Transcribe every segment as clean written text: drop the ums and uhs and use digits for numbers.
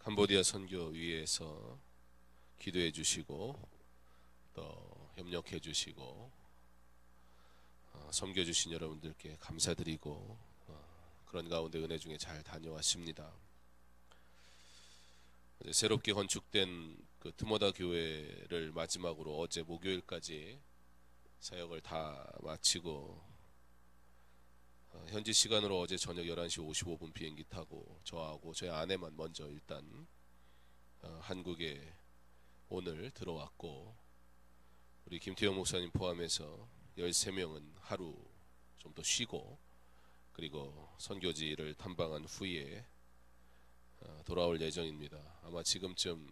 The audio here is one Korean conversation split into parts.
캄보디아 선교 위에서 기도해 주시고 또 협력해 주시고 섬겨 주신 여러분들께 감사드리고 그런 가운데 은혜 중에 잘 다녀왔습니다. 새롭게 건축된 그 트모다 교회를 마지막으로 어제 목요일까지 사역을 다 마치고 현지 시간으로 어제 저녁 11시 55분 비행기 타고 저하고 저희 아내만 먼저 일단 한국에 오늘 들어왔고, 우리 김태형 목사님 포함해서 13명은 하루 좀 더 쉬고 그리고 선교지를 탐방한 후에 돌아올 예정입니다. 아마 지금쯤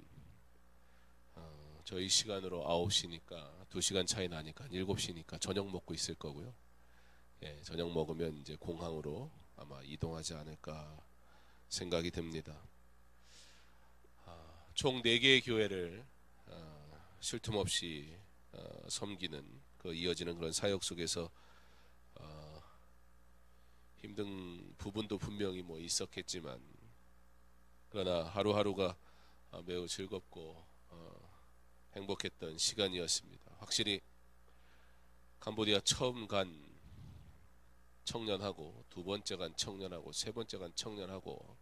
저희 시간으로 9시니까 2시간 차이 나니까 7시니까 저녁 먹고 있을 거고요. 예, 저녁 먹으면 이제 공항으로 아마 이동하지 않을까 생각이 듭니다. 총 4개의 교회를 쉴 틈 없이 섬기는 그 이어지는 그런 사역 속에서 힘든 부분도 분명히 뭐 있었겠지만, 그러나 하루하루가 매우 즐겁고 행복했던 시간이었습니다. 확실히 캄보디아 처음 간 청년하고 두 번째 간 청년하고 세 번째 간 청년하고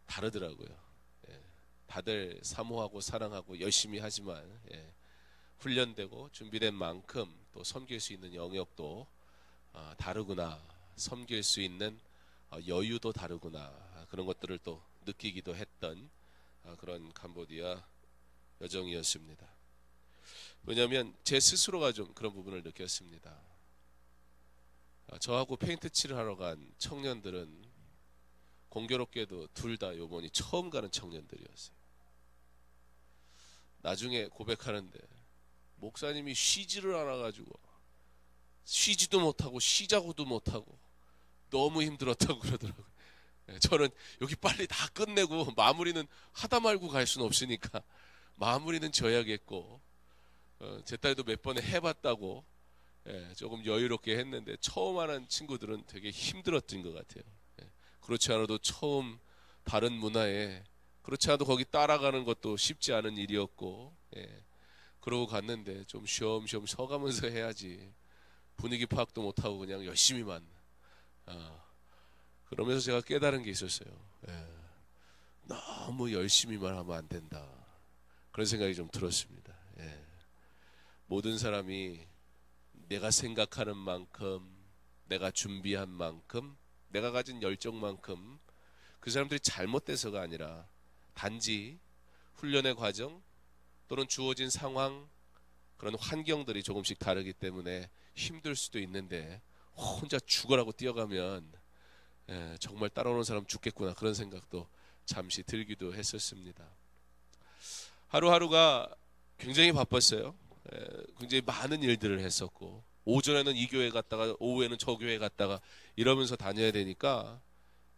다르더라고요. 다들 사모하고 사랑하고 열심히 하지만 훈련되고 준비된 만큼 또 섬길 수 있는 영역도 다르구나, 섬길 수 있는 여유도 다르구나, 그런 것들을 또 느끼기도 했던 그런 캄보디아 여정이었습니다. 왜냐하면 제 스스로가 좀 그런 부분을 느꼈습니다. 저하고 페인트 칠을 하러 간 청년들은 공교롭게도 둘 다 요번이 처음 가는 청년들이었어요. 나중에 고백하는데 목사님이 쉬지를 않아가지고 쉬지도 못하고 쉬자고도 못하고 너무 힘들었다고 그러더라고요. 저는 여기 빨리 다 끝내고 마무리는 하다 말고 갈 수는 없으니까 마무리는 져야겠고, 제 딸도 몇 번에 해봤다고 조금 여유롭게 했는데 처음 하는 친구들은 되게 힘들었던 것 같아요. 그렇지 않아도 처음 다른 문화에, 그렇지 않아도 거기 따라가는 것도 쉽지 않은 일이었고, 그러고 갔는데 좀 쉬엄쉬엄 서가면서 해야지 분위기 파악도 못하고 그냥 열심히만 그러면서 제가 깨달은 게 있었어요. 너무 열심히만 하면 안 된다, 그런 생각이 좀 들었습니다. 모든 사람이 내가 생각하는 만큼, 내가 준비한 만큼, 내가 가진 열정만큼 그 사람들이 잘못돼서가 아니라 단지 훈련의 과정 또는 주어진 상황, 그런 환경들이 조금씩 다르기 때문에 힘들 수도 있는데 혼자 죽으라고 뛰어가면 정말 따라오는 사람 죽겠구나, 그런 생각도 잠시 들기도 했었습니다. 하루하루가 굉장히 바빴어요. 굉장히 많은 일들을 했었고, 오전에는 이 교회 갔다가 오후에는 저 교회 갔다가 이러면서 다녀야 되니까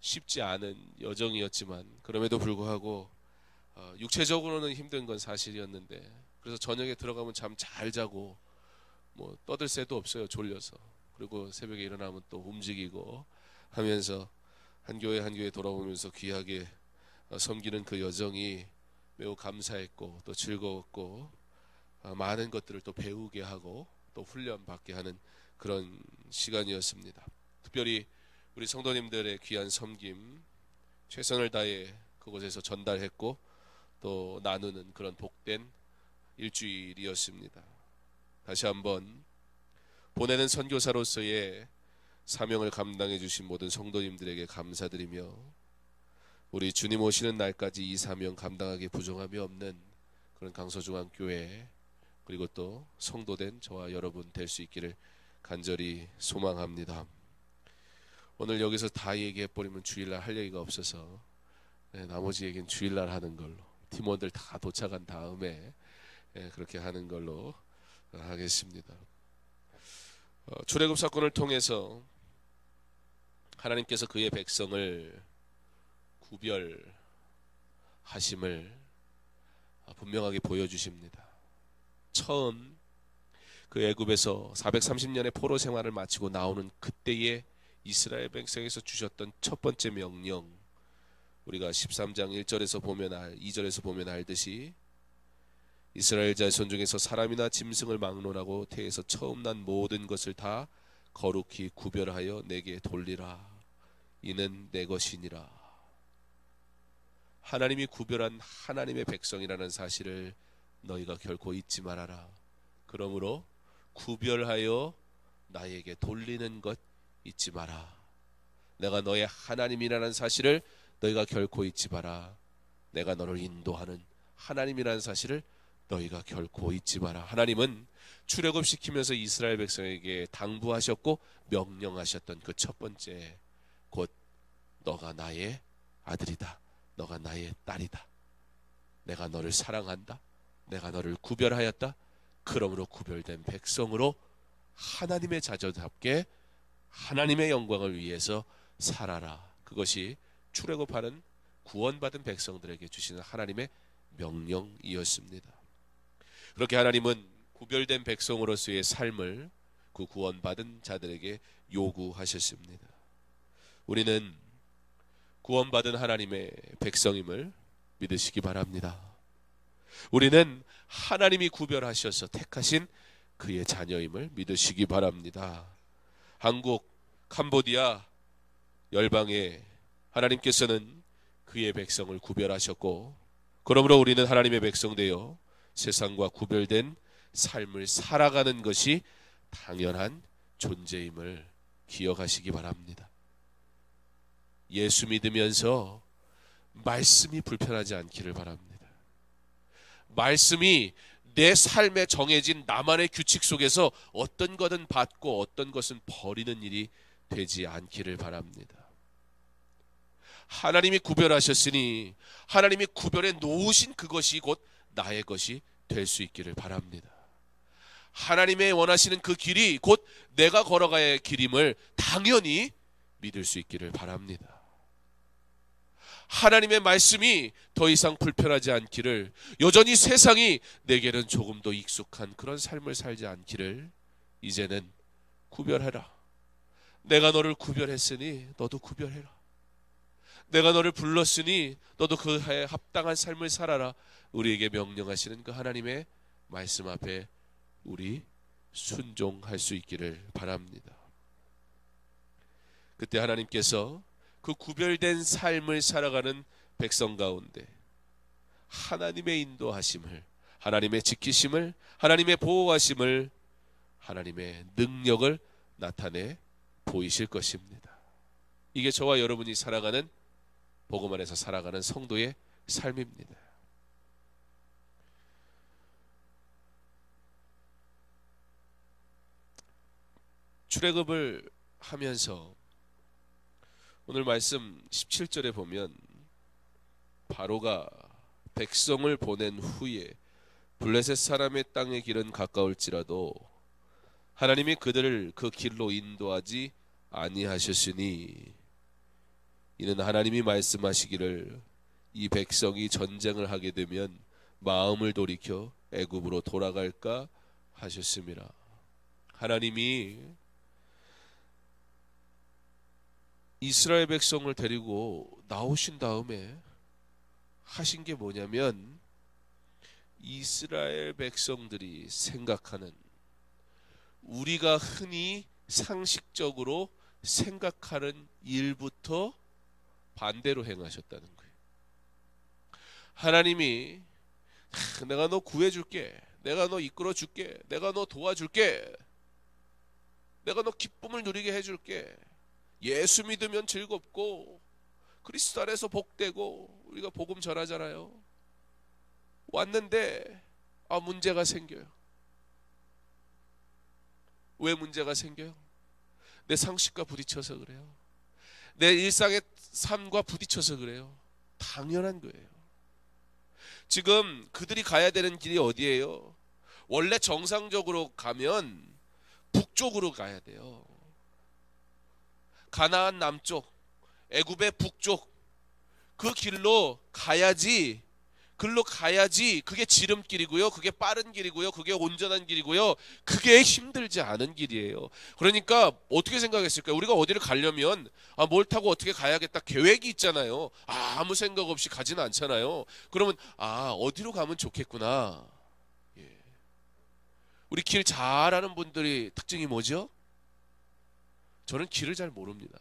쉽지 않은 여정이었지만, 그럼에도 불구하고 육체적으로는 힘든 건 사실이었는데, 그래서 저녁에 들어가면 잠 잘 자고 뭐 떠들 새도 없어요, 졸려서. 그리고 새벽에 일어나면 또 움직이고 하면서 한 교회 한 교회 돌아보면서 귀하게 섬기는 그 여정이 매우 감사했고 또 즐거웠고, 많은 것들을 또 배우게 하고 또 훈련받게 하는 그런 시간이었습니다. 특별히 우리 성도님들의 귀한 섬김, 최선을 다해 그곳에서 전달했고 또 나누는 그런 복된 일주일이었습니다. 다시 한번 보내는 선교사로서의 사명을 감당해 주신 모든 성도님들에게 감사드리며, 우리 주님 오시는 날까지 이 사명 감당하기 부족함이 없는 그런 강서중앙교회, 그리고 또 성도된 저와 여러분 될 수 있기를 간절히 소망합니다. 오늘 여기서 다 얘기해버리면 주일날 할 얘기가 없어서 나머지 얘기는 주일날 하는 걸로, 팀원들 다 도착한 다음에 그렇게 하는 걸로 하겠습니다. 출애굽 사건을 통해서 하나님께서 그의 백성을 구별하심을 분명하게 보여주십니다. 처음 그 애굽에서 430년의 포로 생활을 마치고 나오는 그때의 이스라엘 백성에서 주셨던 첫 번째 명령, 우리가 13장 1절에서 보면 2절에서 보면 알듯이 이스라엘 자손 중에서 사람이나 짐승을 막론하고 태에서 처음 난 모든 것을 다 거룩히 구별하여 내게 돌리라. 이는 내 것이니라. 하나님이 구별한 하나님의 백성이라는 사실을 너희가 결코 잊지 말아라. 그러므로 구별하여 나에게 돌리는 것 잊지 마라. 내가 너의 하나님이라는 사실을 너희가 결코 잊지 마라. 내가 너를 인도하는 하나님이라는 사실을 너희가 결코 잊지 마라. 하나님은 출애굽시키면서 이스라엘 백성에게 당부하셨고 명령하셨던 그 첫 번째, 곧 너가 나의 아들이다. 너가 나의 딸이다. 내가 너를 사랑한다. 내가 너를 구별하였다. 그러므로 구별된 백성으로 하나님의 자녀답게 하나님의 영광을 위해서 살아라. 그것이 출애굽하는 구원받은 백성들에게 주시는 하나님의 명령이었습니다. 그렇게 하나님은 구별된 백성으로서의 삶을 그 구원받은 자들에게 요구하셨습니다. 우리는 구원받은 하나님의 백성임을 믿으시기 바랍니다. 우리는 하나님이 구별하셔서 택하신 그의 자녀임을 믿으시기 바랍니다. 한국, 캄보디아 열방에 하나님께서는 그의 백성을 구별하셨고, 그러므로 우리는 하나님의 백성 되어 세상과 구별된 삶을 살아가는 것이 당연한 존재임을 기억하시기 바랍니다. 예수 믿으면서 말씀이 불편하지 않기를 바랍니다. 말씀이 내 삶에 정해진 나만의 규칙 속에서 어떤 것은 받고 어떤 것은 버리는 일이 되지 않기를 바랍니다. 하나님이 구별하셨으니 하나님이 구별해 놓으신 그것이 곧 나의 것이 될 수 있기를 바랍니다. 하나님의 원하시는 그 길이 곧 내가 걸어가야 할 길임을 당연히 믿을 수 있기를 바랍니다. 하나님의 말씀이 더 이상 불편하지 않기를, 여전히 세상이 내게는 조금 더 익숙한 그런 삶을 살지 않기를 이제는 구별해라. 내가 너를 구별했으니 너도 구별해라. 내가 너를 불렀으니 너도 그에 합당한 삶을 살아라. 우리에게 명령하시는 그 하나님의 말씀 앞에 우리 순종할 수 있기를 바랍니다. 그때 하나님께서 그 구별된 삶을 살아가는 백성 가운데 하나님의 인도하심을, 하나님의 지키심을, 하나님의 보호하심을, 하나님의 능력을 나타내 보이실 것입니다. 이게 저와 여러분이 살아가는, 복음 안에서 살아가는 성도의 삶입니다. 출애굽을 하면서 오늘 말씀 17절에 보면 바로가 백성을 보낸 후에 블레셋 사람의 땅의 길은 가까울지라도 하나님이 그들을 그 길로 인도하지 아니하셨으니 이는 하나님이 말씀하시기를 이 백성이 전쟁을 하게 되면 마음을 돌이켜 애굽으로 돌아갈까 하셨음이라. 하나님이 이스라엘 백성을 데리고 나오신 다음에 하신 게 뭐냐면, 이스라엘 백성들이 생각하는, 우리가 흔히 상식적으로 생각하는 일부터 반대로 행하셨다는 거예요. 하나님이 내가 너 구해줄게, 내가 너 이끌어줄게, 내가 너 도와줄게, 내가 너 기쁨을 누리게 해줄게, 예수 믿으면 즐겁고 그리스도 안에서 복되고 우리가 복음 전하잖아요. 왔는데 문제가 생겨요. 왜 문제가 생겨요? 내 상식과 부딪혀서 그래요. 내 일상의 삶과 부딪혀서 그래요. 당연한 거예요. 지금 그들이 가야 되는 길이 어디예요? 원래 정상적으로 가면 북쪽으로 가야 돼요. 가나안 남쪽, 애굽의 북쪽, 그 길로 가야지 글로 가야지 그게 지름길이고요. 그게 빠른 길이고요. 그게 온전한 길이고요. 그게 힘들지 않은 길이에요. 그러니까 어떻게 생각했을까요? 우리가 어디를 가려면 뭘 타고 어떻게 가야겠다 계획이 있잖아요. 아무 생각 없이 가지는 않잖아요. 그러면 어디로 가면 좋겠구나. 예. 우리 길 잘 아는 분들의 특징이 뭐죠? 저는 길을 잘 모릅니다.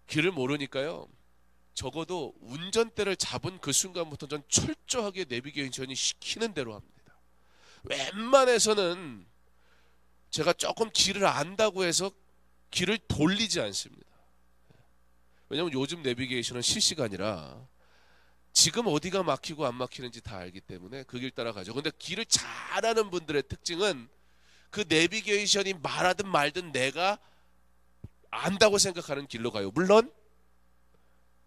길을 모르니까요. 적어도 운전대를 잡은 그 순간부터 전 철저하게 내비게이션이 시키는 대로 합니다. 웬만해서는 제가 조금 길을 안다고 해서 길을 돌리지 않습니다. 왜냐하면 요즘 내비게이션은 실시간이라 지금 어디가 막히고 안 막히는지 다 알기 때문에 그 길 따라가죠. 근데 길을 잘 아는 분들의 특징은 그 내비게이션이 말하든 말든 내가 안다고 생각하는 길로 가요. 물론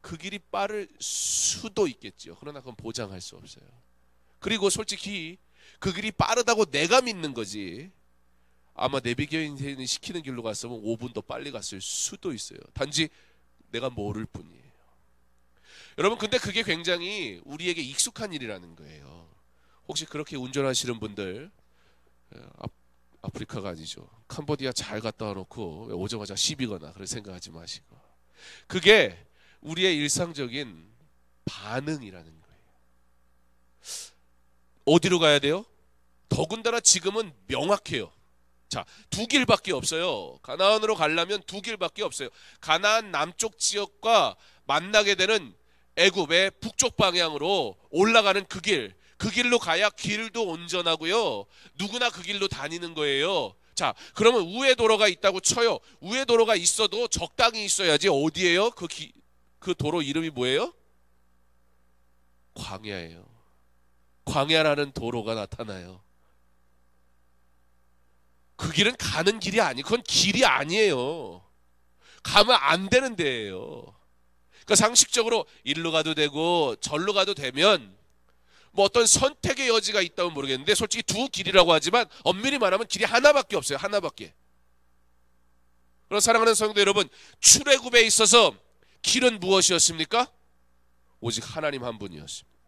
그 길이 빠를 수도 있겠죠. 그러나 그건 보장할 수 없어요. 그리고 솔직히 그 길이 빠르다고 내가 믿는 거지, 아마 내비게이션이 시키는 길로 갔으면 5분 더 빨리 갔을 수도 있어요. 단지 내가 모를 뿐이에요. 여러분, 근데 그게 굉장히 우리에게 익숙한 일이라는 거예요. 혹시 그렇게 운전하시는 분들, 아프리카가 아니죠, 캄보디아 잘 갔다 와놓고 오자마자 시비거나 그런 생각하지 마시고, 그게 우리의 일상적인 반응이라는 거예요. 어디로 가야 돼요? 더군다나 지금은 명확해요. 자, 두 길밖에 없어요. 가나안으로 가려면 두 길밖에 없어요. 가나안 남쪽 지역과 만나게 되는 애굽의 북쪽 방향으로 올라가는 그 길로 가야 길도 온전하고요. 누구나 그 길로 다니는 거예요. 자, 그러면 우회 도로가 있다고 쳐요. 우회 도로가 있어도 적당히 있어야지. 어디예요? 그 도로 이름이 뭐예요? 광야예요. 광야라는 도로가 나타나요. 그 길은 가는 길이 그건 길이 아니에요. 가면 안 되는 데예요. 그러니까 상식적으로 일로 가도 되고 절로 가도 되면 뭐 어떤 선택의 여지가 있다면 모르겠는데, 솔직히 두 길이라고 하지만 엄밀히 말하면 길이 하나밖에 없어요. 하나밖에. 그럼 사랑하는 성도 여러분, 출애굽에 있어서 길은 무엇이었습니까? 오직 하나님 한 분이었습니다.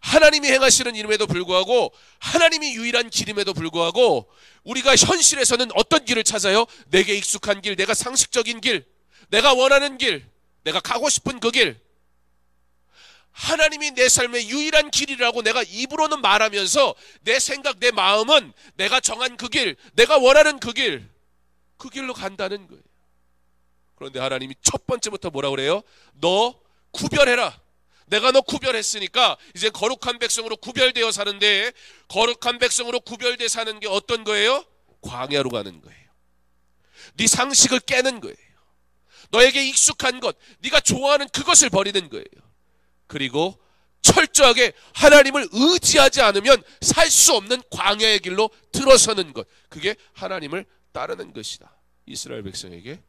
하나님이 행하시는 일임에도 불구하고, 하나님이 유일한 길임에도 불구하고 우리가 현실에서는 어떤 길을 찾아요? 내게 익숙한 길, 내가 상식적인 길, 내가 원하는 길, 내가 가고 싶은 그 길, 하나님이 내 삶의 유일한 길이라고 내가 입으로는 말하면서 내 생각, 내 마음은 내가 정한 그 길, 내가 원하는 그 길로 간다는 거예요. 그런데 하나님이 첫 번째부터 뭐라 그래요? 너 구별해라. 내가 너 구별했으니까 이제 거룩한 백성으로 구별되어 사는데, 거룩한 백성으로 구별되어 사는 게 어떤 거예요? 광야로 가는 거예요. 네 상식을 깨는 거예요. 너에게 익숙한 것, 네가 좋아하는 그것을 버리는 거예요. 그리고 철저하게 하나님을 의지하지 않으면 살 수 없는 광야의 길로 들어서는 것, 그게 하나님을 따르는 것이다. 이스라엘 백성에게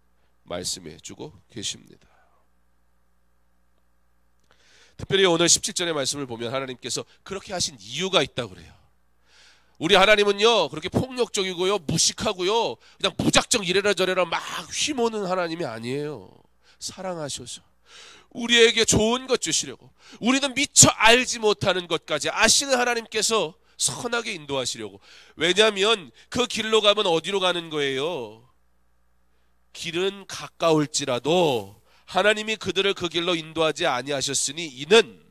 말씀해 주고 계십니다. 특별히 오늘 17절의 말씀을 보면 하나님께서 그렇게 하신 이유가 있다고 그래요. 우리 하나님은요, 그렇게 폭력적이고요, 무식하고요, 그냥 무작정 이래라 저래라 막 휘모는 하나님이 아니에요. 사랑하셔서 우리에게 좋은 것 주시려고, 우리는 미처 알지 못하는 것까지 아시는 하나님께서 선하게 인도하시려고. 왜냐하면 그 길로 가면 어디로 가는 거예요? 길은 가까울지라도 하나님이 그들을 그 길로 인도하지 아니하셨으니 이는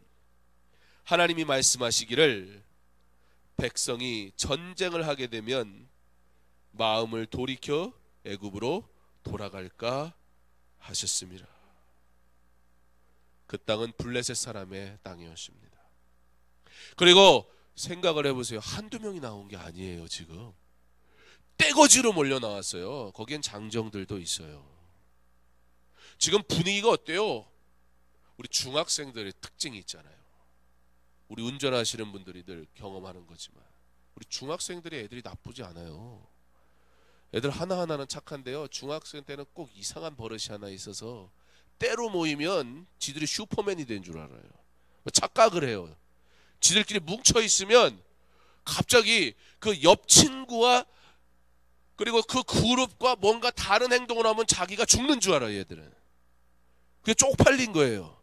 하나님이 말씀하시기를 백성이 전쟁을 하게 되면 마음을 돌이켜 애굽으로 돌아갈까 하셨습니다. 그 땅은 블레셋 사람의 땅이었습니다. 그리고 생각을 해보세요. 한두 명이 나온 게 아니에요. 지금 떼거지로 몰려 나왔어요. 거기엔 장정들도 있어요. 지금 분위기가 어때요? 우리 중학생들의 특징이 있잖아요. 우리 운전하시는 분들이 늘 경험하는 거지만 우리 중학생들의 애들이 나쁘지 않아요. 애들 하나하나는 착한데요, 중학생 때는 꼭 이상한 버릇이 하나 있어서 때로 모이면 지들이 슈퍼맨이 된 줄 알아요. 착각을 해요. 지들끼리 뭉쳐 있으면 갑자기 그 옆 친구와 그리고 그 그룹과 뭔가 다른 행동을 하면 자기가 죽는 줄 알아요. 얘들은 그게 쪽팔린 거예요.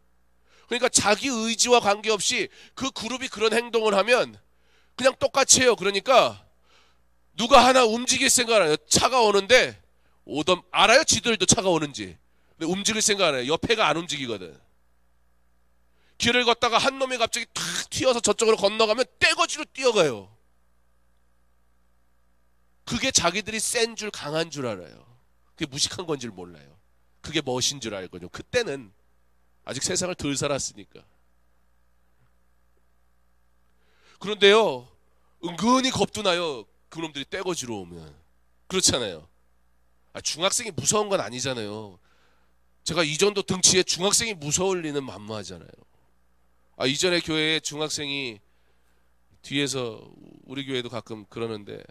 그러니까 자기 의지와 관계없이 그 그룹이 그런 행동을 하면 그냥 똑같이 해요. 그러니까 누가 하나 움직일 생각 안 해요. 차가 오는데 알아요? 지들도 차가 오는지. 근데 움직일 생각 안 해요. 옆에가 안 움직이거든. 길을 걷다가 한 놈이 갑자기 탁 튀어서 저쪽으로 건너가면 떼거지로 뛰어가요. 그게 자기들이 센 줄 강한 줄 알아요. 그게 무식한 건지 몰라요. 그게 멋인 줄 알거든요. 그때는 아직 세상을 덜 살았으니까. 그런데요, 은근히 겁도 나요. 그놈들이 떼거지로 오면. 그렇잖아요. 중학생이 무서운 건 아니잖아요. 제가 이전도 등치에 중학생이 무서울 리는 만무하잖아요. 이전에 교회에 중학생이 뒤에서, 우리 교회도 가끔 그러는데,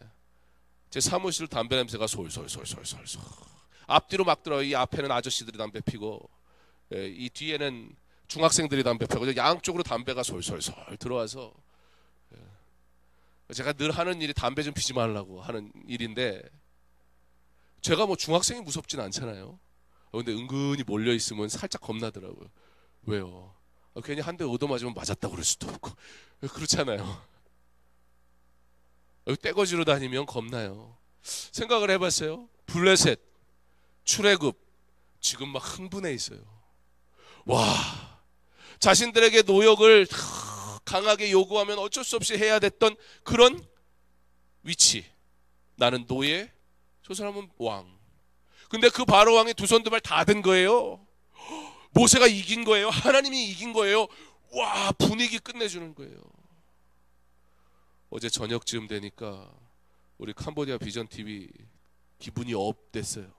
제 사무실 담배 냄새가 솔솔솔솔솔솔 앞뒤로 막 들어요. 이 앞에는 아저씨들이 담배 피고 이 뒤에는 중학생들이 담배 피고 양쪽으로 담배가 솔솔솔 들어와서 제가 늘 하는 일이 담배 좀 피지 말라고 하는 일인데, 제가 뭐 중학생이 무섭진 않잖아요. 근데 은근히 몰려 있으면 살짝 겁나더라고요. 왜요? 괜히 한 대 얻어맞으면 맞았다고 그럴 수도 없고 그렇잖아요. 떼거지로 다니면 겁나요. 생각을 해봤어요. 블레셋, 출애굽 지금 막 흥분해 있어요. 와, 자신들에게 노역을 강하게 요구하면 어쩔 수 없이 해야 됐던 그런 위치. 나는 노예, 저 사람은 왕. 근데 그 바로 왕이 두 손 두 발 다 든 거예요. 모세가 이긴 거예요. 하나님이 이긴 거예요. 와, 분위기 끝내주는 거예요. 어제 저녁쯤 되니까 우리 캄보디아 비전 TV 기분이 업됐어요.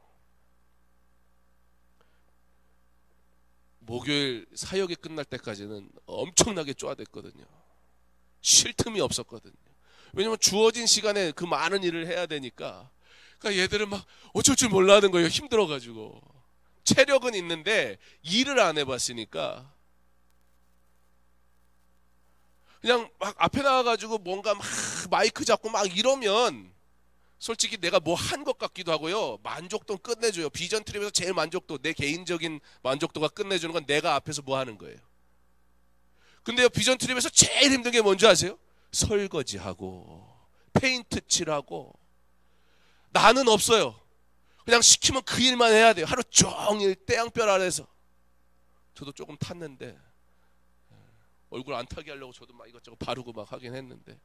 목요일 사역이 끝날 때까지는 엄청나게 쪼아댔거든요. 쉴 틈이 없었거든요. 왜냐면 주어진 시간에 그 많은 일을 해야 되니까. 그러니까 얘들은 막 어쩔 줄 몰라 하는 거예요. 힘들어가지고. 체력은 있는데 일을 안 해봤으니까 그냥 막 앞에 나와가지고 뭔가 막 마이크 잡고 막 이러면 솔직히 내가 뭐 한 것 같기도 하고요. 만족도는 끝내줘요. 비전 트립에서 제일 만족도, 내 개인적인 만족도가 끝내주는 건 내가 앞에서 뭐 하는 거예요. 근데요, 비전 트립에서 제일 힘든 게 뭔지 아세요? 설거지하고 페인트 칠하고. 나는 없어요. 그냥 시키면 그 일만 해야 돼요. 하루 종일 태양별 아래서. 저도 조금 탔는데 얼굴 안 타게 하려고 저도 막 이것저것 바르고 막 하긴 했는데,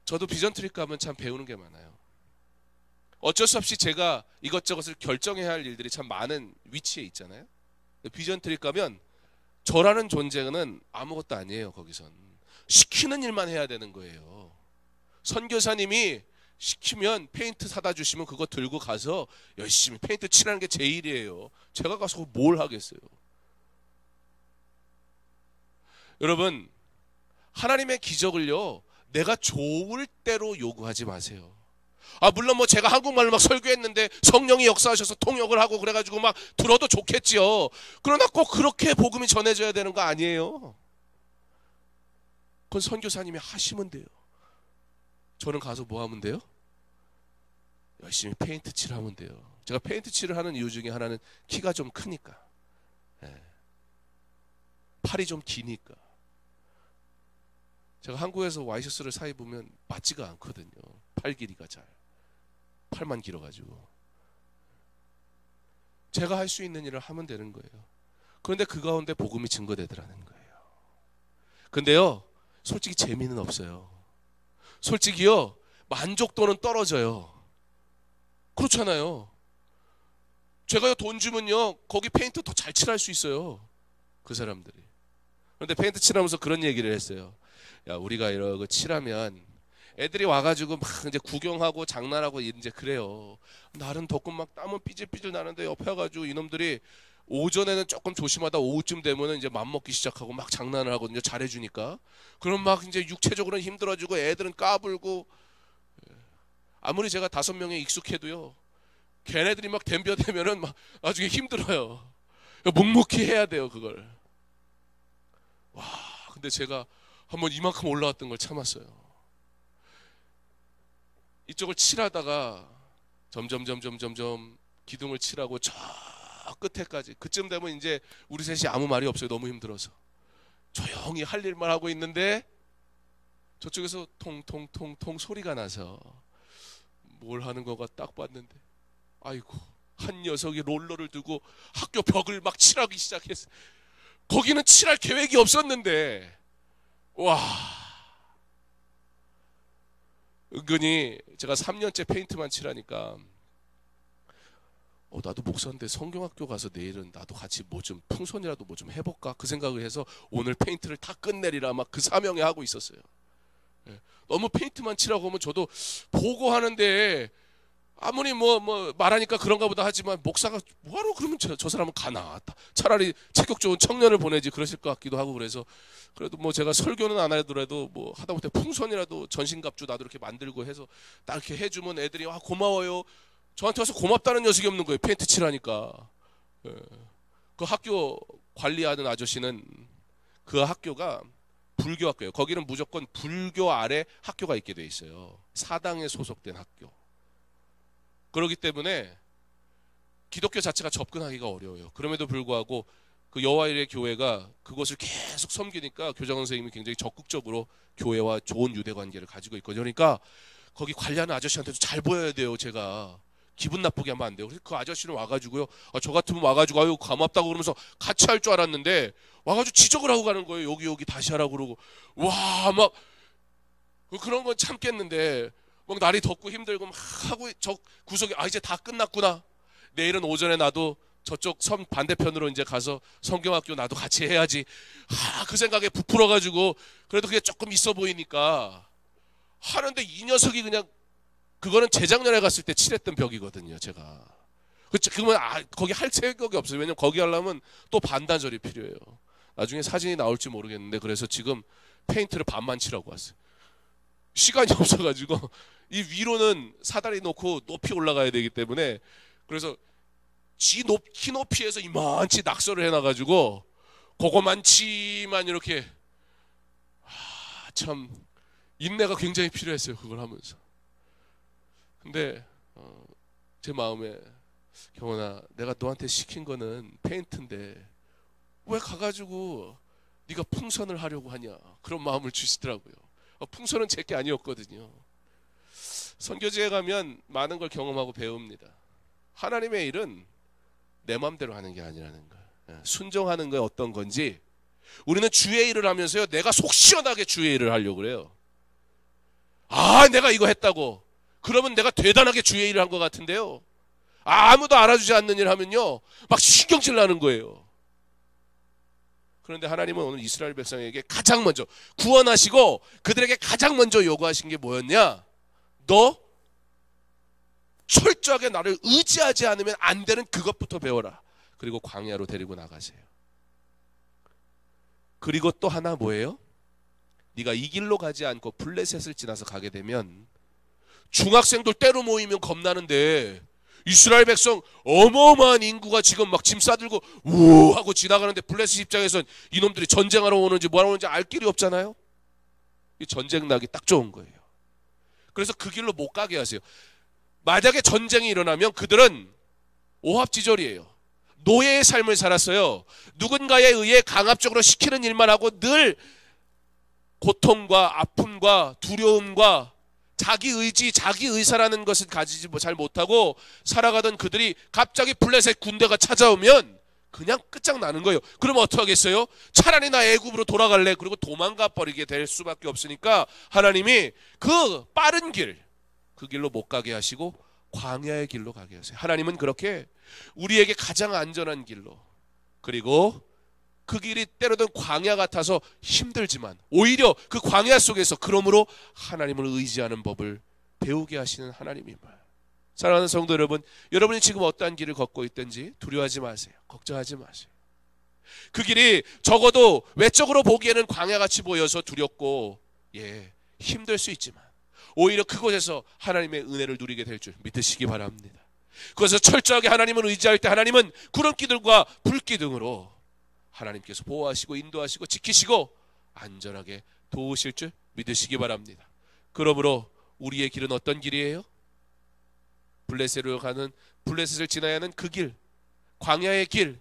저도 비전 트립 가면 참 배우는 게 많아요. 어쩔 수 없이 제가 이것저것을 결정해야 할 일들이 참 많은 위치에 있잖아요. 비전 트립 가면 저라는 존재는 아무것도 아니에요. 거기선 시키는 일만 해야 되는 거예요. 선교사님이 시키면 페인트 사다 주시면 그거 들고 가서 열심히 페인트 칠하는 게 제 일이에요. 제가 가서 뭘 하겠어요. 여러분, 하나님의 기적을요, 내가 좋을 대로 요구하지 마세요. 물론 뭐 제가 한국말로 막 설교했는데 성령이 역사하셔서 통역을 하고 그래가지고 막 들어도 좋겠지요. 그러나 꼭 그렇게 복음이 전해져야 되는 거 아니에요. 그건 선교사님이 하시면 돼요. 저는 가서 뭐 하면 돼요? 열심히 페인트 칠하면 돼요. 제가 페인트 칠을 하는 이유 중에 하나는 키가 좀 크니까, 팔이 좀 기니까. 제가 한국에서 와이셔츠를 사 입으면 맞지가 않거든요. 팔 길이가 잘. 팔만 길어가지고. 제가 할 수 있는 일을 하면 되는 거예요. 그런데 그 가운데 복음이 증거되더라는 거예요. 근데요, 솔직히 재미는 없어요. 솔직히요, 만족도는 떨어져요. 그렇잖아요. 제가요, 돈 주면요, 거기 페인트 더 잘 칠할 수 있어요. 그 사람들이. 그런데 페인트 칠하면서 그런 얘기를 했어요. 야, 우리가 이러고 칠하면 애들이 와가지고 막 이제 구경하고 장난하고 이제 그래요. 날은 덥고 막 땀은 삐질삐질 나는데 옆에 와가지고 이놈들이 오전에는 조금 조심하다 오후쯤 되면은 이제 맘먹기 시작하고 막 장난을 하거든요. 잘해주니까. 그럼 막 이제 육체적으로는 힘들어지고 애들은 까불고. 아무리 제가 5명에 익숙해도요, 걔네들이 막 덤벼대면은 막 나중에 힘들어요. 묵묵히 해야 돼요, 그걸. 와, 근데 제가 한번 이만큼 올라왔던 걸 참았어요. 이쪽을 칠하다가 점점 기둥을 치라고 저 끝에까지. 그쯤 되면 이제 우리 셋이 아무 말이 없어요. 너무 힘들어서. 조용히 할 일만 하고 있는데 저쪽에서 통통통통 소리가 나서 뭘 하는 거가 딱 봤는데, 아이고, 한 녀석이 롤러를 들고 학교 벽을 막 칠하기 시작했어. 거기는 칠할 계획이 없었는데, 와, 은근히 제가 3년째 페인트만 칠하니까 나도 목사인데 성경학교 가서 내일은 나도 같이 뭐 좀 풍선이라도 뭐 좀 해볼까 그 생각을 해서 오늘 페인트를 다 끝내리라 막 그 사명에 하고 있었어요. 너무 페인트만 칠하고 오면 저도 보고 하는데 아무리 뭐 말하니까 그런가 보다 하지만, 목사가 뭐하러 그러면 저 사람은 가나, 차라리 체격 좋은 청년을 보내지 그러실 것 같기도 하고, 그래서 그래도 뭐 제가 설교는 안 하더라도 뭐 하다못해 풍선이라도 전신갑주 나도 이렇게 만들고 해서 딱 이렇게 해주면 애들이 와 고마워요. 저한테 와서 고맙다는 녀석이 없는 거예요. 페인트 칠하니까. 그 학교 관리하는 아저씨는 그 학교가 불교 학교예요. 거기는 무조건 불교 아래 학교가 있게 돼 있어요. 사당에 소속된 학교. 그렇기 때문에 기독교 자체가 접근하기가 어려워요. 그럼에도 불구하고 그 여호와의 교회가 그것을 계속 섬기니까 교장 선생님이 굉장히 적극적으로 교회와 좋은 유대 관계를 가지고 있거든요. 그러니까 거기 관리하는 아저씨한테도 잘 보여야 돼요. 제가 기분 나쁘게 하면 안 돼요. 그래서 그 아저씨는 와가지고요, 저 같으면 와가지고 아유 고맙다고 그러면서 같이 할 줄 알았는데 와가지고 지적을 하고 가는 거예요. 여기 다시 하라고 그러고. 와, 막 그런 건 참겠는데 막 날이 덥고 힘들고 막 하고 저 구석에 이제 다 끝났구나. 내일은 오전에 나도 저쪽 섬 반대편으로 이제 가서 성경학교 나도 같이 해야지. 그 생각에 부풀어가지고 그래도 그게 조금 있어 보이니까 하는데, 이 녀석이 그냥, 그거는 재작년에 갔을 때 칠했던 벽이거든요. 제가. 그러면 거기 할 생각이 없어요. 왜냐면 거기 하려면 또 반나절이 필요해요. 나중에 사진이 나올지 모르겠는데, 그래서 지금 페인트를 반만 칠하고 왔어요. 시간이 없어가지고 이 위로는 사다리 놓고 높이 올라가야 되기 때문에, 그래서 키 높이에서 이만치 낙서를 해놔가지고 그거만치만 이렇게, 참 인내가 굉장히 필요했어요. 그걸 하면서. 근데 제 마음에, 경원아, 내가 너한테 시킨 거는 페인트인데 왜 가가지고 네가 풍선을 하려고 하냐, 그런 마음을 주시더라고요. 풍선은 제게 아니었거든요. 선교지에 가면 많은 걸 경험하고 배웁니다. 하나님의 일은 내 마음대로 하는 게 아니라는 거예요. 순종하는 게 어떤 건지. 우리는 주의 일을 하면서요, 내가 속 시원하게 주의 일을 하려고 그래요. 내가 이거 했다고 그러면 내가 대단하게 주의 일을 한 것 같은데요, 아무도 알아주지 않는 일 하면요 막 신경질 나는 거예요. 그런데 하나님은 오늘 이스라엘 백성에게 가장 먼저 구원하시고 그들에게 가장 먼저 요구하신 게 뭐였냐? 너 철저하게 나를 의지하지 않으면 안 되는 그것부터 배워라. 그리고 광야로 데리고 나가세요. 그리고 또 하나 뭐예요? 네가 이 길로 가지 않고 블레셋을 지나서 가게 되면, 중학생들 때로 모이면 겁나는데 이스라엘 백성 어마어마한 인구가 지금 막 짐 싸들고 우 하고 지나가는데, 블레셋 입장에선 이놈들이 전쟁하러 오는지 뭐하러 오는지 알 길이 없잖아요. 이 전쟁 나기 딱 좋은 거예요. 그래서 그 길로 못 가게 하세요. 만약에 전쟁이 일어나면 그들은 오합지졸이에요. 노예의 삶을 살았어요. 누군가에 의해 강압적으로 시키는 일만 하고 늘 고통과 아픔과 두려움과 자기 의지, 자기 의사라는 것을 가지지 잘 못하고 살아가던 그들이 갑자기 블레셋 군대가 찾아오면 그냥 끝장나는 거예요. 그럼 어떡하겠어요? 차라리 나 애굽으로 돌아갈래. 그리고 도망가 버리게 될 수밖에 없으니까 하나님이 그 빠른 길, 그 길로 못 가게 하시고 광야의 길로 가게 하세요. 하나님은 그렇게 우리에게 가장 안전한 길로, 그리고 그 길이 때로는 광야 같아서 힘들지만 오히려 그 광야 속에서 그러므로 하나님을 의지하는 법을 배우게 하시는 하나님임을. 사랑하는 성도 여러분, 여러분이 지금 어떠한 길을 걷고 있든지 두려워하지 마세요. 걱정하지 마세요. 그 길이 적어도 외적으로 보기에는 광야같이 보여서 두렵고 힘들 수 있지만 오히려 그곳에서 하나님의 은혜를 누리게 될 줄 믿으시기 바랍니다. 그것에서 철저하게 하나님을 의지할 때 하나님은 구름기둥과 불기둥으로 하나님께서 보호하시고 인도하시고 지키시고 안전하게 도우실 줄 믿으시기 바랍니다. 그러므로 우리의 길은 어떤 길이에요? 블레셋으로 가는, 블레셋을 지나야 하는 그 길, 광야의 길.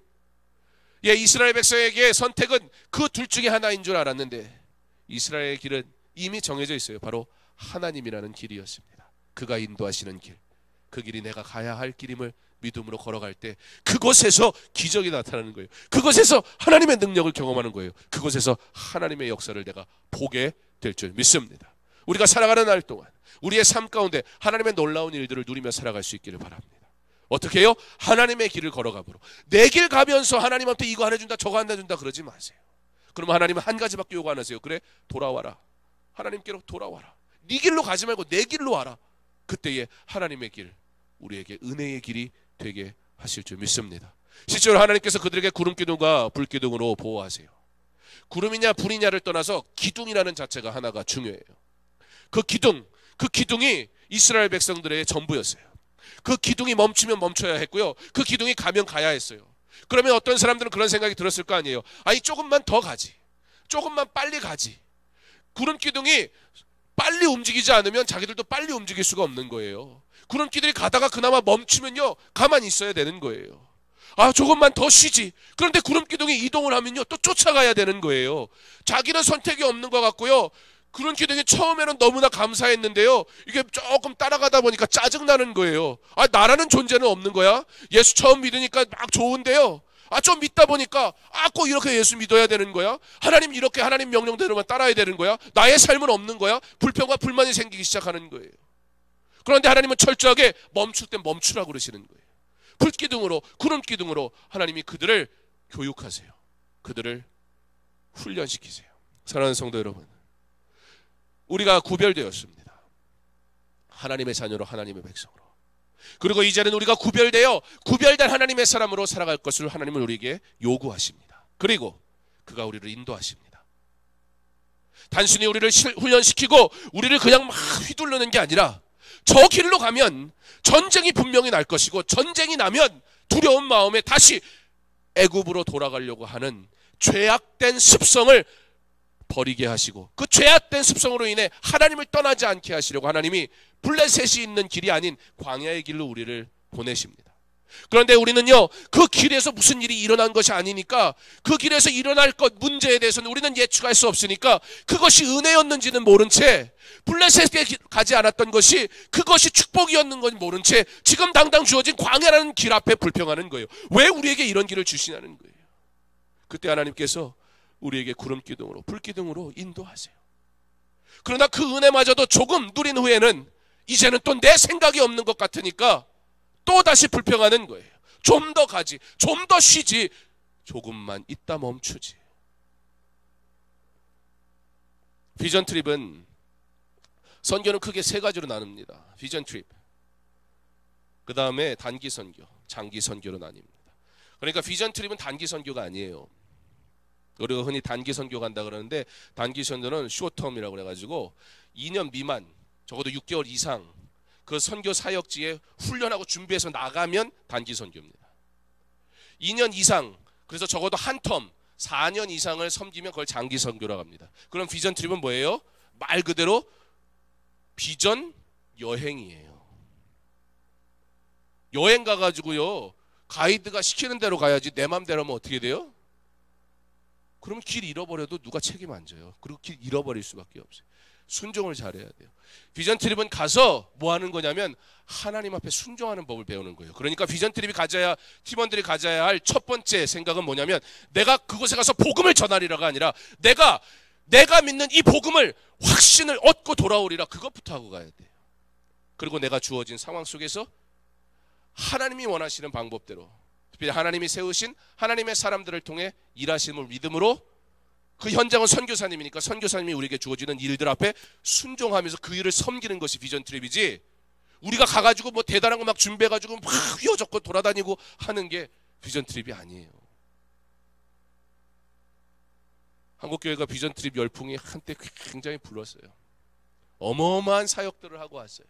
예, 이스라엘 백성에게 선택은 그 둘 중에 하나인 줄 알았는데 이스라엘의 길은 이미 정해져 있어요. 바로 하나님이라는 길이었습니다. 그가 인도하시는 길, 그 길이 내가 가야 할 길임을 믿음으로 걸어갈 때 그곳에서 기적이 나타나는 거예요. 그곳에서 하나님의 능력을 경험하는 거예요. 그곳에서 하나님의 역사를 내가 보게 될 줄 믿습니다. 우리가 살아가는 날 동안 우리의 삶 가운데 하나님의 놀라운 일들을 누리며 살아갈 수 있기를 바랍니다. 어떻게 해요? 하나님의 길을 걸어가므로. 내 길 가면서 하나님한테 이거 안 해준다 저거 안 해준다 그러지 마세요. 그러면 하나님은 한 가지밖에 요구 안 하세요. 그래, 돌아와라. 하나님께로 돌아와라. 네 길로 가지 말고 내 길로 와라. 그때에 하나님의 길, 우리에게 은혜의 길이 되게 하실 줄 믿습니다. 실제로 하나님께서 그들에게 구름기둥과 불기둥으로 보호하세요. 구름이냐 불이냐를 떠나서 기둥이라는 자체가 하나가 중요해요. 그 기둥이 이스라엘 백성들의 전부였어요. 그 기둥이 멈추면 멈춰야 했고요. 그 기둥이 가면 가야 했어요. 그러면 어떤 사람들은 그런 생각이 들었을 거 아니에요. 아니, 조금만 더 가지, 조금만 빨리 가지. 구름기둥이 빨리 움직이지 않으면 자기들도 빨리 움직일 수가 없는 거예요. 구름기둥이 가다가 그나마 멈추면요, 가만히 있어야 되는 거예요. 아, 조금만 더 쉬지. 그런데 구름기둥이 이동을 하면요, 또 쫓아가야 되는 거예요. 자기는 선택이 없는 것 같고요. 구름기둥이 처음에는 너무나 감사했는데요, 이게 조금 따라가다 보니까 짜증나는 거예요. 아, 나라는 존재는 없는 거야? 예수 처음 믿으니까 막 좋은데요, 아, 좀 믿다 보니까 꼭 이렇게 예수 믿어야 되는 거야? 하나님 이렇게 하나님 명령대로만 따라야 되는 거야? 나의 삶은 없는 거야? 불평과 불만이 생기기 시작하는 거예요. 그런데 하나님은 철저하게 멈출 땐 멈추라고 그러시는 거예요. 불기둥으로, 구름기둥으로 하나님이 그들을 교육하세요. 그들을 훈련시키세요. 사랑하는 성도 여러분, 우리가 구별되었습니다. 하나님의 자녀로, 하나님의 백성으로. 그리고 이제는 우리가 구별된 하나님의 사람으로 살아갈 것을 하나님은 우리에게 요구하십니다. 그리고 그가 우리를 인도하십니다. 단순히 우리를 훈련시키고 우리를 그냥 막 휘두르는 게 아니라 저 길로 가면 전쟁이 분명히 날 것이고, 전쟁이 나면 두려운 마음에 다시 애굽으로 돌아가려고 하는 죄악된 습성을 버리게 하시고, 그 죄악된 습성으로 인해 하나님을 떠나지 않게 하시려고 하나님이 블레셋이 있는 길이 아닌 광야의 길로 우리를 보내십니다. 그런데 우리는요, 그 길에서 무슨 일이 일어난 것이 아니니까, 그 길에서 일어날 것, 문제에 대해서는 우리는 예측할 수 없으니까 그것이 은혜였는지는 모른 채, 블레셋에 가지 않았던 것이 그것이 축복이었는 건 모른 채 지금 당장 주어진 광야라는 길 앞에 불평하는 거예요. 왜 우리에게 이런 길을 주시냐는 거예요. 그때 하나님께서 우리에게 구름기둥으로, 불기둥으로 인도하세요. 그러나 그 은혜마저도 조금 누린 후에는 이제는 또 내 생각이 없는 것 같으니까 또 다시 불평하는 거예요. 좀 더 가지, 좀 더 쉬지, 조금만 있다 멈추지. 비전 트립은, 선교는 크게 세 가지로 나눕니다. 비전 트립, 그 다음에 단기 선교, 장기 선교로 나뉩니다. 그러니까 비전 트립은 단기 선교가 아니에요. 우리가 흔히 단기 선교 간다 그러는데, 단기 선교는 쇼텀이라고 그래가지고 2년 미만, 적어도 6개월 이상 그 선교 사역지에 훈련하고 준비해서 나가면 단기 선교입니다. 2년 이상, 그래서 적어도 한 텀 4년 이상을 섬기면 그걸 장기 선교라고 합니다. 그럼 비전 트립은 뭐예요? 말 그대로 비전 여행이에요. 여행 가가지고요, 가이드가 시키는 대로 가야지 내 맘대로 하면 어떻게 돼요? 그러면 길 잃어버려도 누가 책임 안 져요. 그리고 길 잃어버릴 수밖에 없어요. 순종을 잘해야 돼요. 비전 트립은 가서 뭐 하는 거냐면 하나님 앞에 순종하는 법을 배우는 거예요. 그러니까 비전 트립이 팀원들이 가져야 할 첫 번째 생각은 뭐냐면, 내가 그곳에 가서 복음을 전하리라가 아니라 내가 믿는 이 복음을, 확신을 얻고 돌아오리라, 그것부터 하고 가야 돼요. 그리고 내가 주어진 상황 속에서 하나님이 원하시는 방법대로, 특별히 하나님이 세우신 하나님의 사람들을 통해 일하심을 믿음으로, 그 현장은 선교사님이니까 선교사님이 우리에게 주어지는 일들 앞에 순종하면서 그 일을 섬기는 것이 비전 트립이지, 우리가 가가지고 뭐 대단한 거 막 준비해가지고 막 휘어잡고 돌아다니고 하는 게 비전 트립이 아니에요. 한국교회가 비전 트립 열풍이 한때 굉장히 불었어요. 어마어마한 사역들을 하고 왔어요.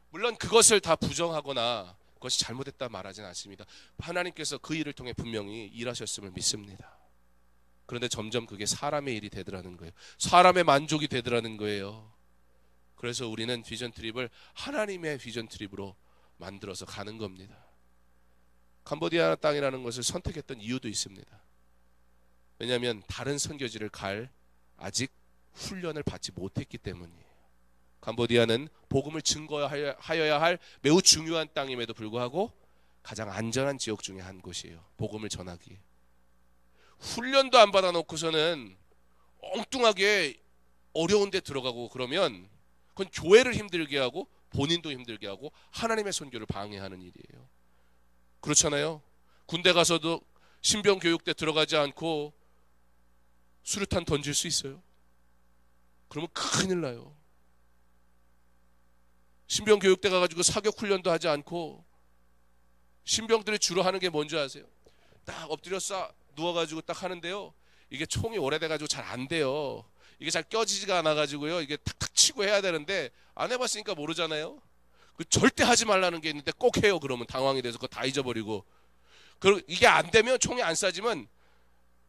물론 그것을 다 부정하거나 그것이 잘못했다 말하진 않습니다. 하나님께서 그 일을 통해 분명히 일하셨음을 믿습니다. 그런데 점점 그게 사람의 일이 되더라는 거예요. 사람의 만족이 되더라는 거예요. 그래서 우리는 비전 트립을 하나님의 비전 트립으로 만들어서 가는 겁니다. 캄보디아 땅이라는 것을 선택했던 이유도 있습니다. 왜냐하면 다른 선교지를 갈 아직 훈련을 받지 못했기 때문이에요. 캄보디아는 복음을 증거하여야 할 매우 중요한 땅임에도 불구하고 가장 안전한 지역 중에 한 곳이에요. 복음을 전하기에. 훈련도 안 받아놓고서는 엉뚱하게 어려운 데 들어가고 그러면 그건 교회를 힘들게 하고 본인도 힘들게 하고 하나님의 선교를 방해하는 일이에요. 그렇잖아요. 군대 가서도 신병 교육대 들어가지 않고 수류탄 던질 수 있어요? 그러면 큰일 나요. 신병 교육대 가가지고 사격 훈련도 하지 않고 신병들이 주로 하는 게 뭔지 아세요? 딱 엎드려 누워가지고 딱 하는데요. 이게 총이 오래돼가지고 잘 안 돼요. 이게 잘 껴지지가 않아가지고요. 이게 탁탁 치고 해야 되는데 안 해봤으니까 모르잖아요. 절대 하지 말라는 게 있는데 꼭 해요. 그러면 당황이 돼서 그거 다 잊어버리고. 이게 안 되면 총이 안 쏴지면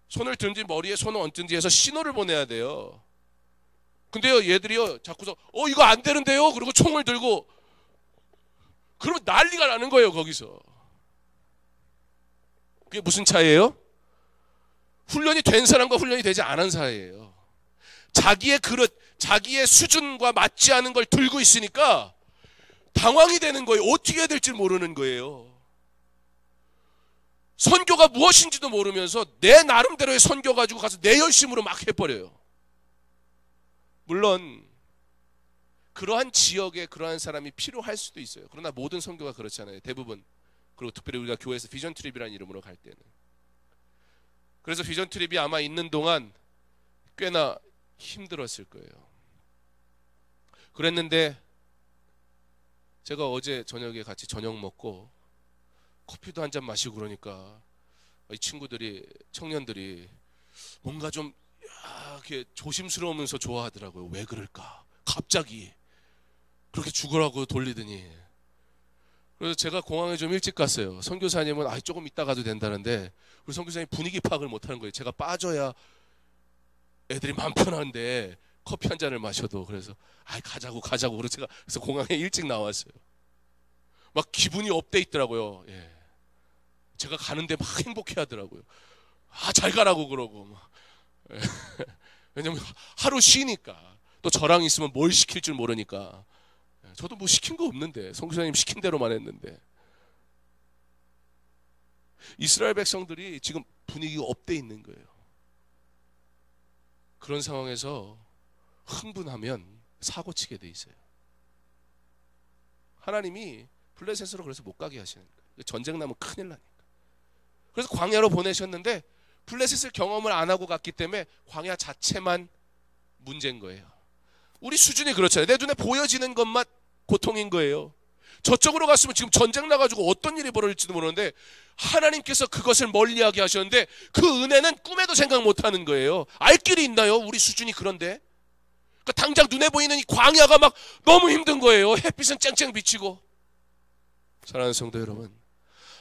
손을 든지 머리에 손을 얹든지 해서 신호를 보내야 돼요. 근데요 얘들이요 자꾸서 이거 안 되는데요. 그리고 총을 들고 그러면 난리가 나는 거예요. 거기서. 그게 무슨 차이예요? 훈련이 된 사람과 훈련이 되지 않은 사이예요. 자기의 그릇, 자기의 수준과 맞지 않은 걸 들고 있으니까 당황이 되는 거예요. 어떻게 해야 될지 모르는 거예요. 선교가 무엇인지도 모르면서 내 나름대로의 선교 가지고 가서 내 열심으로 막 해버려요. 물론 그러한 지역에 그러한 사람이 필요할 수도 있어요. 그러나 모든 선교가 그렇잖아요. 대부분. 그리고 특별히 우리가 교회에서 비전 트립이라는 이름으로 갈 때는. 그래서 비전 트립이 아마 있는 동안 꽤나 힘들었을 거예요. 그랬는데 제가 어제 저녁에 같이 저녁 먹고 커피도 한 잔 마시고 그러니까 이 친구들이, 청년들이 뭔가 좀 이렇게 조심스러우면서 좋아하더라고요. 왜 그럴까? 갑자기 그렇게 죽으라고 돌리더니. 그래서 제가 공항에 좀 일찍 갔어요. 선교사님은 조금 이따 가도 된다는데 우리 선교사님 분위기 파악을 못하는 거예요. 제가 빠져야 애들이 마음 편한데 커피 한 잔을 마셔도. 그래서 가자고. 그래서 공항에 일찍 나왔어요. 막 기분이 업돼 있더라고요. 예. 제가 가는데 막 행복해 하더라고요. 잘 가라고 그러고 막. 예. 왜냐면 하루 쉬니까. 또 저랑 있으면 뭘 시킬 줄 모르니까. 저도 뭐 시킨 거 없는데 선교사님 시킨 대로만 했는데. 이스라엘 백성들이 지금 분위기가 업돼 있는 거예요. 그런 상황에서 흥분하면 사고치게 돼 있어요. 하나님이 블레셋으로 그래서 못 가게 하시는 거예요. 전쟁 나면 큰일 나니까. 그래서 광야로 보내셨는데 블레셋을 경험을 안 하고 갔기 때문에 광야 자체만 문제인 거예요. 우리 수준이 그렇잖아요. 내 눈에 보여지는 것만 고통인 거예요. 저쪽으로 갔으면 지금 전쟁 나가지고 어떤 일이 벌어질지도 모르는데 하나님께서 그것을 멀리하게 하셨는데 그 은혜는 꿈에도 생각 못하는 거예요. 알 길이 있나요? 우리 수준이 그런데. 그러니까 당장 눈에 보이는 이 광야가 막 너무 힘든 거예요. 햇빛은 쨍쨍 비치고. 사랑하는 성도 여러분,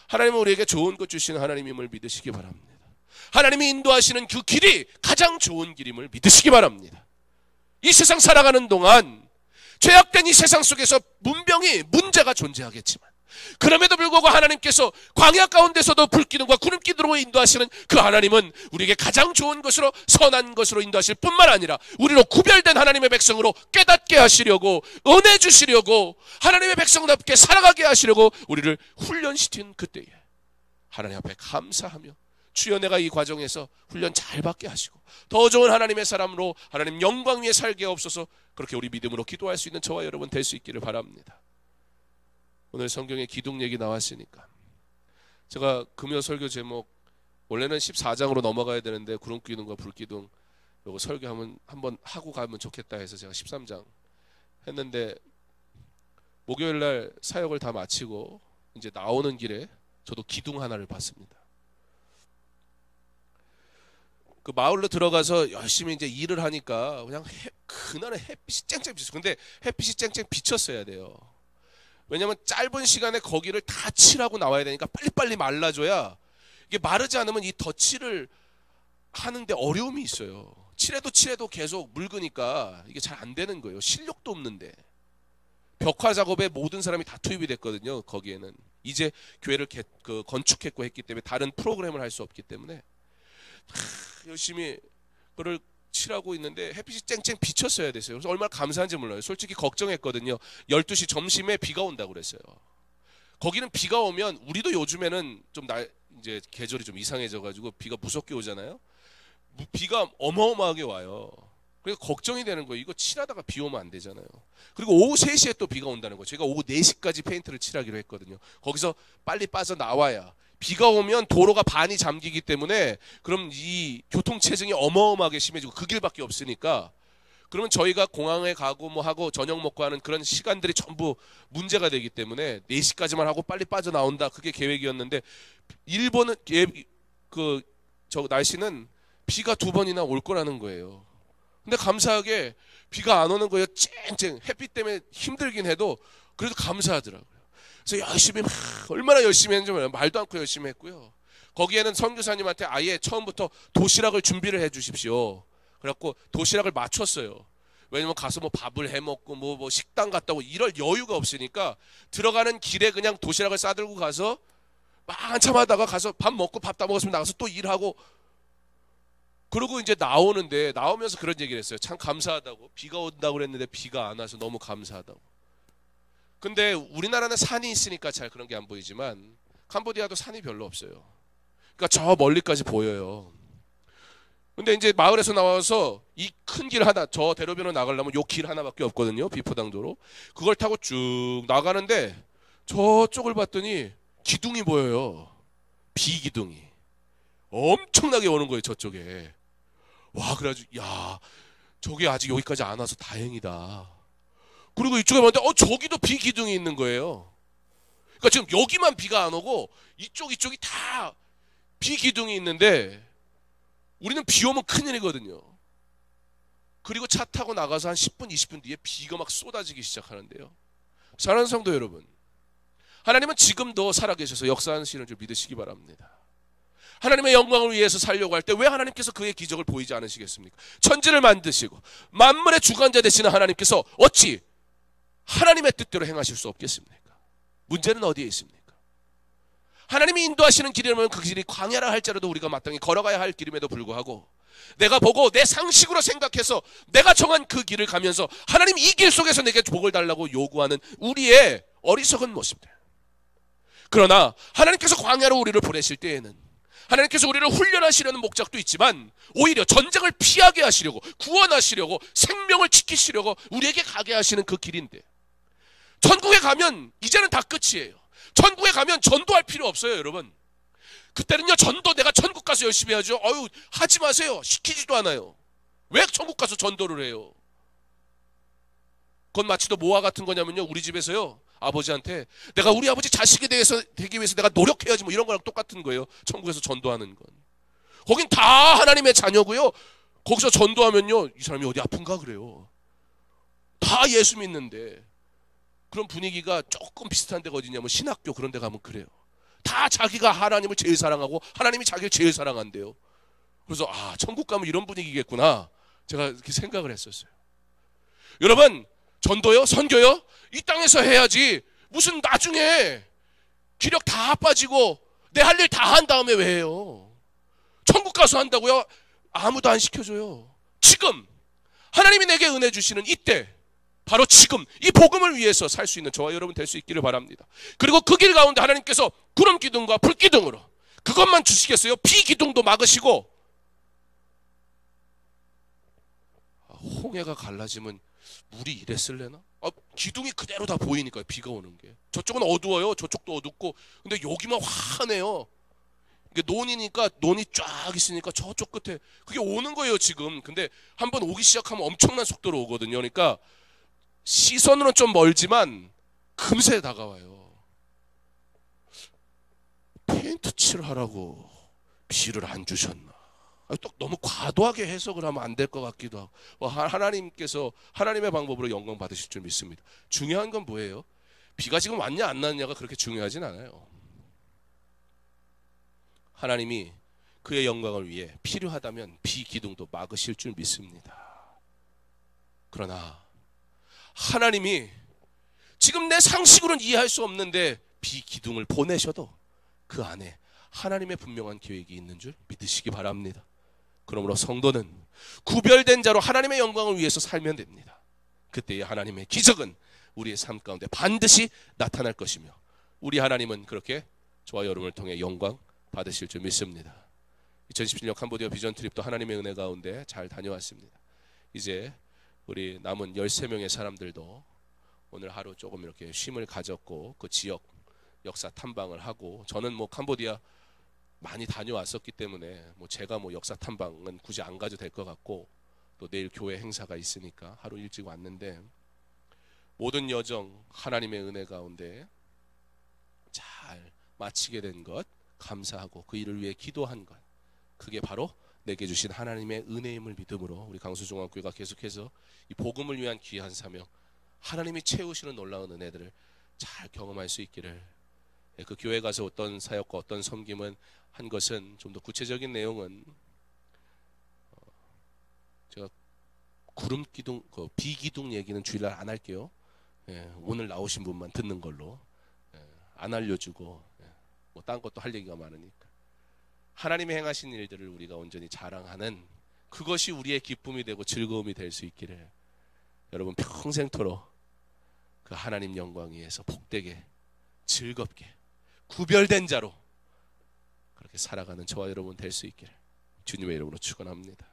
하나님은 우리에게 좋은 것 주시는 하나님임을 믿으시기 바랍니다. 하나님이 인도하시는 그 길이 가장 좋은 길임을 믿으시기 바랍니다. 이 세상 살아가는 동안 죄악된 이 세상 속에서 문병이 문제가 존재하겠지만 그럼에도 불구하고 하나님께서 광야 가운데서도 불기둥과 구름기둥으로 인도하시는 그 하나님은 우리에게 가장 좋은 것으로 선한 것으로 인도하실 뿐만 아니라 우리로 구별된 하나님의 백성으로 깨닫게 하시려고 은혜 주시려고 하나님의 백성답게 살아가게 하시려고 우리를 훈련시킨 그때에 하나님 앞에 감사하며 주여 내가 이 과정에서 훈련 잘 받게 하시고 더 좋은 하나님의 사람으로 하나님 영광 위에 살게 없어서 그렇게 우리 믿음으로 기도할 수 있는 저와 여러분 될 수 있기를 바랍니다. 오늘 성경에 기둥 얘기 나왔으니까 제가 금요 설교 제목 원래는 14장으로 넘어가야 되는데 구름기둥과 불기둥 요거 설교하면 한번 하고 가면 좋겠다 해서 제가 13장 했는데 목요일날 사역을 다 마치고 이제 나오는 길에 저도 기둥 하나를 봤습니다. 그 마을로 들어가서 열심히 이제 일을 하니까 그냥 그날은 햇빛이 쨍쨍 비쳤어요. 근데 햇빛이 쨍쨍 비쳤어야 돼요. 왜냐면 짧은 시간에 거기를 다 칠하고 나와야 되니까 빨리빨리 말라줘야 이게 마르지 않으면 이 덧칠을 하는데 어려움이 있어요. 칠해도 계속 묽으니까 이게 잘 안 되는 거예요. 실력도 없는데 벽화 작업에 모든 사람이 다 투입이 됐거든요. 거기에는 이제 교회를 건축했고 했기 때문에 다른 프로그램을 할 수 없기 때문에 열심히 그걸 칠하고 있는데 햇빛이 쨍쨍 비쳤어야 됐어요. 그래서 얼마나 감사한지 몰라요. 솔직히 걱정했거든요. 12시 점심에 비가 온다고 그랬어요. 거기는 비가 오면 우리도 요즘에는 좀 이제 계절이 좀 이상해져 가지고 비가 무섭게 오잖아요. 비가 어마어마하게 와요. 그래서 걱정이 되는 거예요. 이거 칠하다가 비 오면 안 되잖아요. 그리고 오후 3시에 또 비가 온다는 거예요. 제가 오후 4시까지 페인트를 칠하기로 했거든요. 거기서 빨리 빠져나와야. 비가 오면 도로가 반이 잠기기 때문에 그럼 이 교통체증이 어마어마하게 심해지고 그 길밖에 없으니까 그러면 저희가 공항에 가고 뭐 하고 저녁 먹고 하는 그런 시간들이 전부 문제가 되기 때문에 4시까지만 하고 빨리 빠져나온다. 그게 계획이었는데 일본은 저 날씨는 비가 2번이나 올 거라는 거예요. 근데 감사하게 비가 안 오는 거예요. 쨍쨍 햇빛 때문에 힘들긴 해도 그래도 감사하더라고요. 그래서 열심히 얼마나 열심히 했는지 몰라요. 말도 않고 열심히 했고요. 거기에는 선교사님한테 아예 처음부터 도시락을 준비를 해 주십시오. 그래갖고 도시락을 맞췄어요. 왜냐면 가서 뭐 밥을 해 먹고 뭐 식당 갔다 오고 이럴 여유가 없으니까 들어가는 길에 그냥 도시락을 싸들고 가서 막 한참 하다가 가서 밥 먹고 밥 다 먹었으면 나가서 또 일하고 그러고 이제 나오면서 그런 얘기를 했어요. 참 감사하다고. 비가 온다고 그랬는데 비가 안 와서 너무 감사하다고. 근데 우리나라는 산이 있으니까 잘 그런 게 안 보이지만 캄보디아도 산이 별로 없어요. 그러니까 저 멀리까지 보여요. 근데 이제 마을에서 나와서 이 큰 길 하나, 저 대로변으로 나가려면 요 길 하나밖에 없거든요. 비포당도로. 그걸 타고 쭉 나가는데 저쪽을 봤더니 기둥이 보여요. 비기둥이. 엄청나게 오는 거예요. 저쪽에. 와, 그래가지고 야, 저게 아직 여기까지 안 와서 다행이다. 그리고 이쪽에 봤는데 저기도 비기둥이 있는 거예요. 그러니까 지금 여기만 비가 안 오고 이쪽이 다 비기둥이 있는데 우리는 비 오면 큰일이거든요. 그리고 차 타고 나가서 한 10분 20분 뒤에 비가 막 쏟아지기 시작하는데요. 사랑하는 성도 여러분, 하나님은 지금도 살아계셔서 역사하시는 줄 믿으시기 바랍니다. 하나님의 영광을 위해서 살려고 할 때 왜 하나님께서 그의 기적을 보이지 않으시겠습니까? 천지를 만드시고 만물의 주관자 되시는 하나님께서 어찌 하나님의 뜻대로 행하실 수 없겠습니까? 문제는 어디에 있습니까? 하나님이 인도하시는 길이라면 그 길이 광야라 할지라도 우리가 마땅히 걸어가야 할 길임에도 불구하고 내가 보고 내 상식으로 생각해서 내가 정한 그 길을 가면서 하나님 이 길 속에서 내게 복을 달라고 요구하는 우리의 어리석은 모습들. 그러나 하나님께서 광야로 우리를 보내실 때에는 하나님께서 우리를 훈련하시려는 목적도 있지만 오히려 전쟁을 피하게 하시려고 구원하시려고 생명을 지키시려고 우리에게 가게 하시는 그 길인데 천국에 가면 이제는 다 끝이에요. 천국에 가면 전도할 필요 없어요, 여러분. 그때는요, 전도 내가 천국 가서 열심히 하죠. 하지 마세요. 시키지도 않아요. 왜 천국 가서 전도를 해요? 그건 마치 또 뭐와 같은 거냐면요, 우리 집에서요, 아버지한테 내가 우리 아버지 자식이 되기 위해서 내가 노력해야지 뭐 이런 거랑 똑같은 거예요. 천국에서 전도하는 건. 거긴 다 하나님의 자녀고요. 거기서 전도하면요, 이 사람이 어디 아픈가 그래요. 다 예수 믿는데. 그런 분위기가 조금 비슷한 데가 어디냐면 신학교 그런 데 가면 그래요. 다 자기가 하나님을 제일 사랑하고 하나님이 자기를 제일 사랑한대요. 그래서 천국 가면 이런 분위기겠구나. 제가 이렇게 생각을 했었어요. 여러분, 전도요? 선교요? 이 땅에서 해야지. 무슨 나중에 기력 다 빠지고 내 할 일 다 한 다음에 왜 해요? 천국 가서 한다고요? 아무도 안 시켜줘요. 지금 하나님이 내게 은혜 주시는 이때 바로 지금 이 복음을 위해서 살 수 있는 저와 여러분 될 수 있기를 바랍니다. 그리고 그 길 가운데 하나님께서 구름 기둥과 불 기둥으로 그것만 주시겠어요? 비 기둥도 막으시고 홍해가 갈라지면 물이 이랬을래나? 기둥이 그대로 다 보이니까요. 비가 오는 게. 저쪽은 어두워요. 저쪽도 어둡고. 근데 여기만 환해요. 이게 논이니까 논이 쫙 있으니까 저쪽 끝에 그게 오는 거예요 지금. 근데 한번 오기 시작하면 엄청난 속도로 오거든요. 그러니까 시선으로는 좀 멀지만 금세 다가와요. 페인트 칠하라고 비를 안 주셨나? 또 너무 과도하게 해석을 하면 안 될 것 같기도 하고. 하나님께서 하나님의 방법으로 영광 받으실 줄 믿습니다. 중요한 건 뭐예요? 비가 지금 왔냐 안 왔냐가 그렇게 중요하진 않아요. 하나님이 그의 영광을 위해 필요하다면 비 기둥도 막으실 줄 믿습니다. 그러나 하나님이 지금 내 상식으로는 이해할 수 없는데 비기둥을 보내셔도 그 안에 하나님의 분명한 계획이 있는 줄 믿으시기 바랍니다. 그러므로 성도는 구별된 자로 하나님의 영광을 위해서 살면 됩니다. 그때의 하나님의 기적은 우리의 삶 가운데 반드시 나타날 것이며 우리 하나님은 그렇게 저와 여러분을 통해 영광 받으실 줄 믿습니다. 2017년 캄보디아 비전 트립도 하나님의 은혜 가운데 잘 다녀왔습니다. 이제 우리 남은 13명의 사람들도 오늘 하루 조금 이렇게 쉼을 가졌고 그 지역 역사 탐방을 하고, 저는 뭐 캄보디아 많이 다녀왔었기 때문에 뭐 제가 뭐 역사 탐방은 굳이 안 가도 될 것 같고, 또 내일 교회 행사가 있으니까 하루 일찍 왔는데, 모든 여정 하나님의 은혜 가운데 잘 마치게 된 것 감사하고 그 일을 위해 기도한 것, 그게 바로 내게 주신 하나님의 은혜임을 믿음으로 우리 강수종합교회가 계속해서 이 복음을 위한 귀한 사명, 하나님이 채우시는 놀라운 은혜들을 잘 경험할 수 있기를, 그 교회 가서 어떤 사역과 어떤 섬김은 한 것은 좀 더 구체적인 내용은 제가 구름 기둥, 비기둥 얘기는 주일날 안 할게요. 오늘 나오신 분만 듣는 걸로, 안 알려주고 뭐 딴 것도 할 얘기가 많으니까 하나님이 행하신 일들을 우리가 온전히 자랑하는 그것이 우리의 기쁨이 되고 즐거움이 될 수 있기를, 여러분 평생토록 그 하나님 영광 위에서 복되게 즐겁게 구별된 자로 그렇게 살아가는 저와 여러분 될 수 있기를 주님의 이름으로 축원합니다.